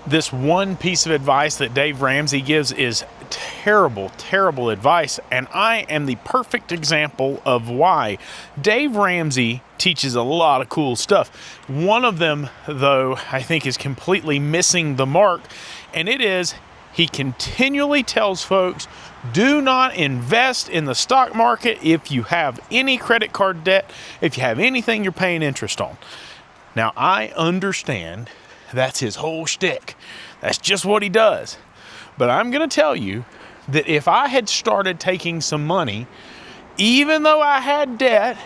this one piece of advice that Dave Ramsey gives is terrible, terrible advice. And I am the perfect example of why. Dave Ramsey teaches a lot of cool stuff. One of them, though, I think is completely missing the mark. And it is, he continually tells folks, do not invest in the stock market if you have any credit card debt, if you have anything you're paying interest on. Now, I understand that's his whole shtick. That's just what he does. But I'm going to tell you that if I had started taking some money, even though I had debt,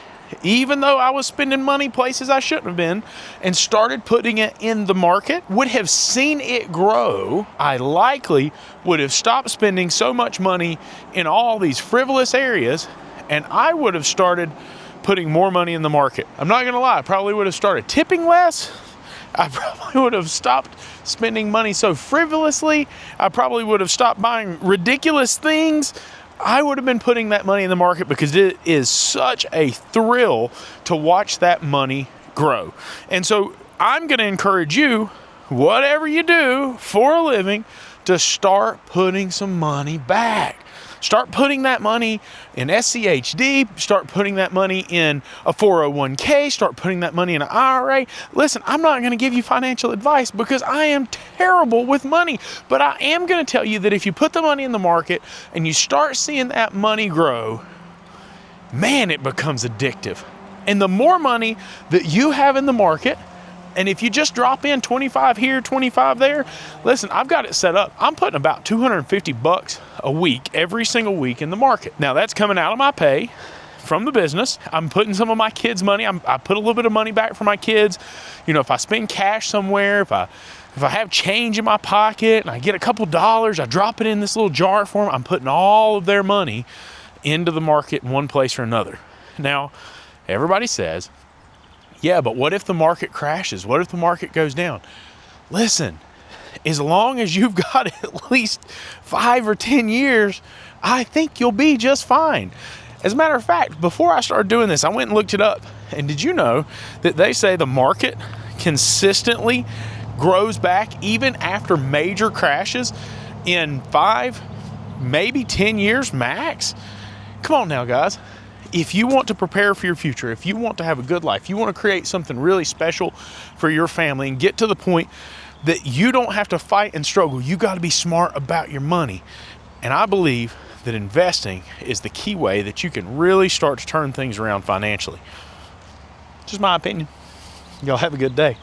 even though I was spending money places I shouldn't have been, and started putting it in the market, would have seen it grow, I likely would have stopped spending so much money in all these frivolous areas, and I would have started putting more money in the market. I'm not going to lie, I probably would have started tipping less. I probably would have stopped spending money so frivolously. I probably would have stopped buying ridiculous things. I would have been putting that money in the market because it is such a thrill to watch that money grow. And so I'm going to encourage you, whatever you do for a living, to start putting some money back. Start putting that money in SCHD, start putting that money in a 401k, start putting that money in an IRA. Listen, I'm not going to give you financial advice because I am terrible with money, but I am going to tell you that if you put the money in the market and you start seeing that money grow, man, it becomes addictive. And the more money that you have in the market, and if you just drop in 25 here, 25 there, listen, I've got it set up. I'm putting about $250 a week, every single week in the market. Now that's coming out of my pay from the business. I'm putting some of my kids' money. I put a little bit of money back for my kids. You know, if I spend cash somewhere, if I have change in my pocket and I get a couple dollars, I drop it in this little jar for them. I'm putting all of their money into the market in one place or another. Now, everybody says, yeah, but what if the market crashes? What if the market goes down? Listen, as long as you've got at least 5 or 10 years, I think you'll be just fine. As a matter of fact, before I started doing this, I went and looked it up. And did you know that they say the market consistently grows back even after major crashes in 5, maybe 10 years max? Come on now, guys. If you want to prepare for your future, if you want to have a good life, you want to create something really special for your family and get to the point that you don't have to fight and struggle, you got to be smart about your money. And I believe that investing is the key way that you can really start to turn things around financially. Just my opinion. Y'all have a good day.